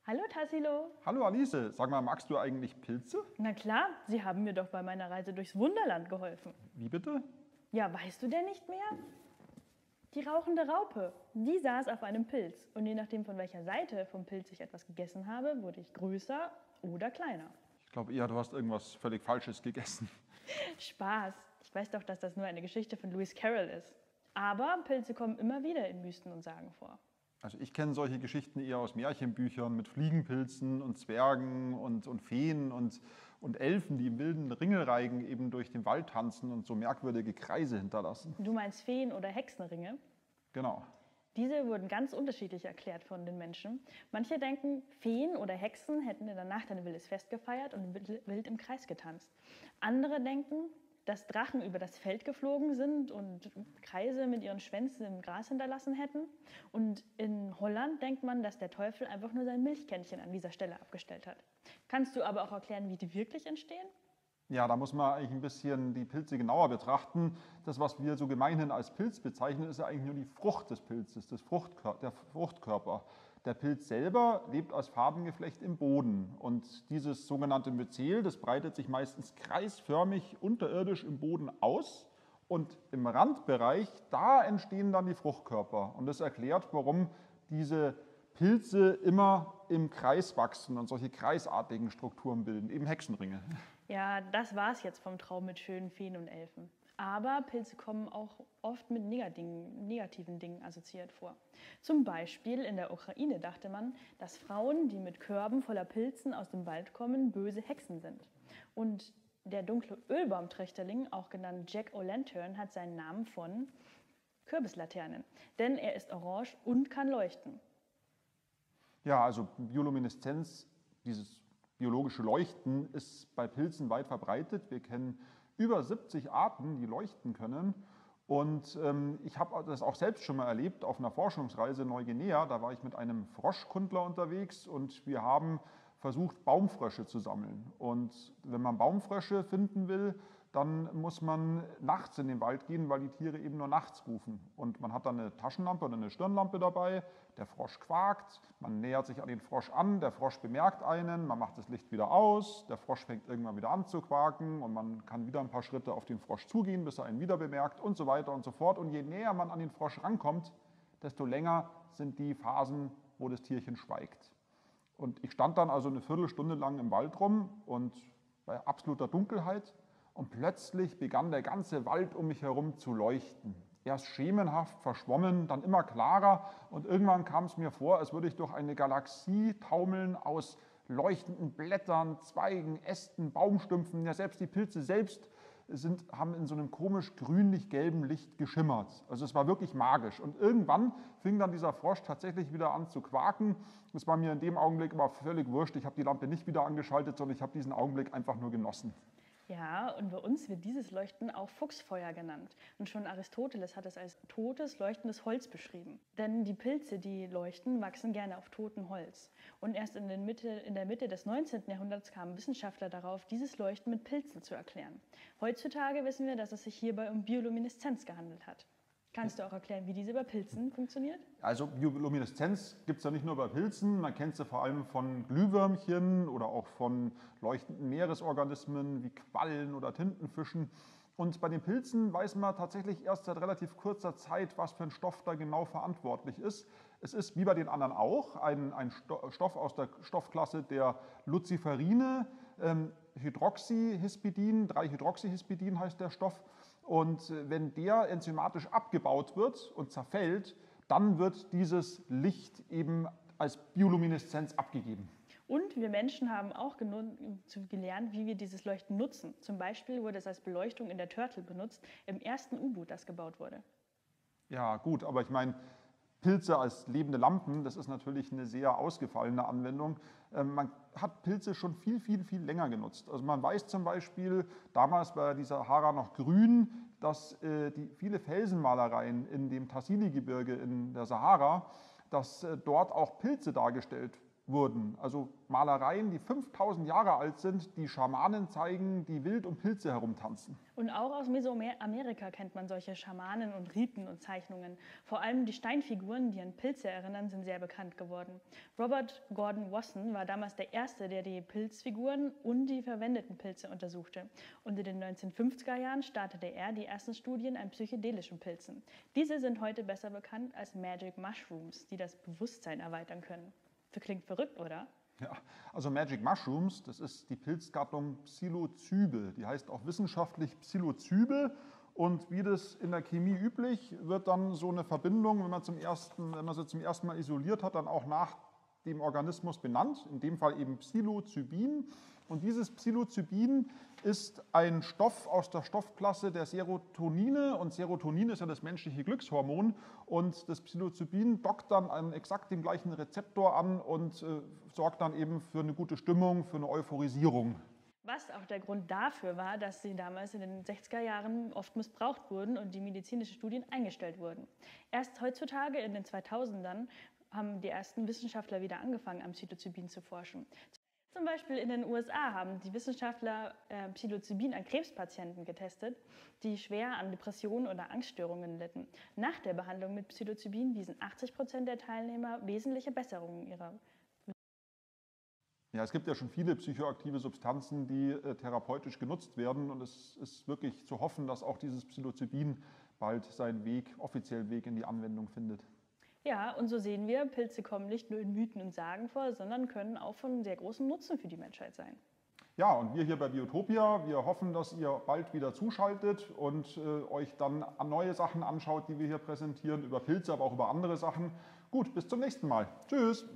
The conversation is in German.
Hallo Tassilo. Hallo Alice, sag mal, magst du eigentlich Pilze? Na klar, Sie haben mir doch bei meiner Reise durchs Wunderland geholfen. Wie bitte? Ja, weißt du denn nicht mehr? Die rauchende Raupe, die saß auf einem Pilz und je nachdem von welcher Seite vom Pilz ich etwas gegessen habe, wurde ich größer oder kleiner. Ich glaube eher, du hast irgendwas völlig Falsches gegessen. Spaß, ich weiß doch, dass das nur eine Geschichte von Lewis Carroll ist. Aber Pilze kommen immer wieder in Mythen und Sagen vor. Also ich kenne solche Geschichten eher aus Märchenbüchern mit Fliegenpilzen und Zwergen und Feen und Elfen, die im wilden Ringelreigen eben durch den Wald tanzen und so merkwürdige Kreise hinterlassen. Du meinst Feen oder Hexenringe? Genau. Diese wurden ganz unterschiedlich erklärt von den Menschen. Manche denken, Feen oder Hexen hätten in der Nacht ein wildes Fest gefeiert und wild im Kreis getanzt. Andere denken, dass Drachen über das Feld geflogen sind und Kreise mit ihren Schwänzen im Gras hinterlassen hätten. Und in Holland denkt man, dass der Teufel einfach nur sein Milchkännchen an dieser Stelle abgestellt hat. Kannst du aber auch erklären, wie die wirklich entstehen? Ja, da muss man eigentlich ein bisschen die Pilze genauer betrachten. Das, was wir so gemeinhin als Pilz bezeichnen, ist ja eigentlich nur die Frucht des Pilzes, der Fruchtkörper. Der Pilz selber lebt als Fadengeflecht im Boden und dieses sogenannte Myzel, das breitet sich meistens kreisförmig unterirdisch im Boden aus und im Randbereich, da entstehen dann die Fruchtkörper und das erklärt, warum diese Pilze immer im Kreis wachsen und solche kreisartigen Strukturen bilden, eben Hexenringe. Ja, das war's jetzt vom Traum mit schönen Feen und Elfen. Aber Pilze kommen auch oft mit negativen Dingen assoziiert vor. Zum Beispiel in der Ukraine dachte man, dass Frauen, die mit Körben voller Pilzen aus dem Wald kommen, böse Hexen sind. Und der dunkle Ölbaumtrichterling, auch genannt Jack O'Lantern, hat seinen Namen von Kürbislaternen, denn er ist orange und kann leuchten. Ja, also Biolumineszenz, dieses biologische Leuchten, ist bei Pilzen weit verbreitet. Wir kennen über 70 Arten, die leuchten können. Und ich habe das auch selbst schon mal erlebt auf einer Forschungsreise in Neuguinea. Da war ich mit einem Froschkundler unterwegs und wir haben versucht, Baumfrösche zu sammeln. Und wenn man Baumfrösche finden will, dann muss man nachts in den Wald gehen, weil die Tiere eben nur nachts rufen. Und man hat dann eine Taschenlampe oder eine Stirnlampe dabei, der Frosch quakt, man nähert sich an den Frosch an, der Frosch bemerkt einen, man macht das Licht wieder aus, der Frosch fängt irgendwann wieder an zu quaken und man kann wieder ein paar Schritte auf den Frosch zugehen, bis er einen wieder bemerkt und so weiter und so fort. Und je näher man an den Frosch rankommt, desto länger sind die Phasen, wo das Tierchen schweigt. Und ich stand dann also eine Viertelstunde lang im Wald rum und bei absoluter Dunkelheit und plötzlich begann der ganze Wald um mich herum zu leuchten. Erst schemenhaft, verschwommen, dann immer klarer und irgendwann kam es mir vor, als würde ich durch eine Galaxie taumeln aus leuchtenden Blättern, Zweigen, Ästen, Baumstümpfen. Ja, selbst die Pilze selbst haben in so einem komisch grünlich-gelben Licht geschimmert. Also es war wirklich magisch. Und irgendwann fing dann dieser Frosch tatsächlich wieder an zu quaken. Das war mir in dem Augenblick aber völlig wurscht. Ich habe die Lampe nicht wieder angeschaltet, sondern ich habe diesen Augenblick einfach nur genossen. Ja, und bei uns wird dieses Leuchten auch Fuchsfeuer genannt. Und schon Aristoteles hat es als totes, leuchtendes Holz beschrieben. Denn die Pilze, die leuchten, wachsen gerne auf totem Holz. Und erst in der Mitte des 19. Jahrhunderts kamen Wissenschaftler darauf, dieses Leuchten mit Pilzen zu erklären. Heutzutage wissen wir, dass es sich hierbei um Biolumineszenz gehandelt hat. Kannst du auch erklären, wie diese bei Pilzen funktioniert? Also Biolumineszenz gibt es ja nicht nur bei Pilzen, man kennt sie vor allem von Glühwürmchen oder auch von leuchtenden Meeresorganismen wie Quallen oder Tintenfischen. Und bei den Pilzen weiß man tatsächlich erst seit relativ kurzer Zeit, was für ein Stoff da genau verantwortlich ist. Es ist wie bei den anderen auch ein Stoff aus der Stoffklasse der Luciferine, Hydroxyhispidin, 3-Hydroxyhispidin heißt der Stoff. Und wenn der enzymatisch abgebaut wird und zerfällt, dann wird dieses Licht eben als Biolumineszenz abgegeben. Und wir Menschen haben auch gelernt, wie wir dieses Leuchten nutzen. Zum Beispiel wurde es als Beleuchtung in der Turtle benutzt, im ersten U-Boot, das gebaut wurde. Ja gut, aber ich meine, Pilze als lebende Lampen, das ist natürlich eine sehr ausgefallene Anwendung. Man hat Pilze schon viel, viel, viel länger genutzt. Also man weiß zum Beispiel, damals war die Sahara noch grün, dass die viele Felsenmalereien in dem Tassili-Gebirge in der Sahara, dass dort auch Pilze dargestellt wurden. Also Malereien, die 5000 Jahre alt sind, die Schamanen zeigen, die wild um Pilze herumtanzen. Und auch aus Mesoamerika kennt man solche Schamanen und Riten und Zeichnungen. Vor allem die Steinfiguren, die an Pilze erinnern, sind sehr bekannt geworden. Robert Gordon Wasson war damals der Erste, der die Pilzfiguren und die verwendeten Pilze untersuchte. Und in den 1950er Jahren startete er die ersten Studien an psychedelischen Pilzen. Diese sind heute besser bekannt als Magic Mushrooms, die das Bewusstsein erweitern können. Das klingt verrückt, oder? Ja, also Magic Mushrooms, das ist die Pilzgattung Psilocybe. Die heißt auch wissenschaftlich Psilocybe. Und wie das in der Chemie üblich, wird dann so eine Verbindung, wenn man sie zum ersten Mal isoliert hat, dann auch nach dem Organismus benannt. In dem Fall eben Psilocybin. Und dieses Psilocybin ist ein Stoff aus der Stoffklasse der Serotonine. Und Serotonin ist ja das menschliche Glückshormon. Und das Psilocybin dockt dann an exakt dem gleichen Rezeptor an und sorgt dann eben für eine gute Stimmung, für eine Euphorisierung. Was auch der Grund dafür war, dass sie damals in den 60er Jahren oft missbraucht wurden und die medizinischen Studien eingestellt wurden. Erst heutzutage in den 2000ern haben die ersten Wissenschaftler wieder angefangen, am Psilocybin zu forschen. Zum Beispiel in den USA haben die Wissenschaftler Psilocybin an Krebspatienten getestet, die schwer an Depressionen oder Angststörungen litten. Nach der Behandlung mit Psilocybin wiesen 80% der Teilnehmer wesentliche Besserungen ihrer. Ja, es gibt ja schon viele psychoaktive Substanzen, die therapeutisch genutzt werden. Und es ist wirklich zu hoffen, dass auch dieses Psilocybin bald seinen offiziellen Weg in die Anwendung findet. Ja, und so sehen wir, Pilze kommen nicht nur in Mythen und Sagen vor, sondern können auch von sehr großem Nutzen für die Menschheit sein. Ja, und wir hier bei Biotopia, wir hoffen, dass ihr bald wieder zuschaltet und euch dann neue Sachen anschaut, die wir hier präsentieren, über Pilze, aber auch über andere Sachen. Gut, bis zum nächsten Mal. Tschüss!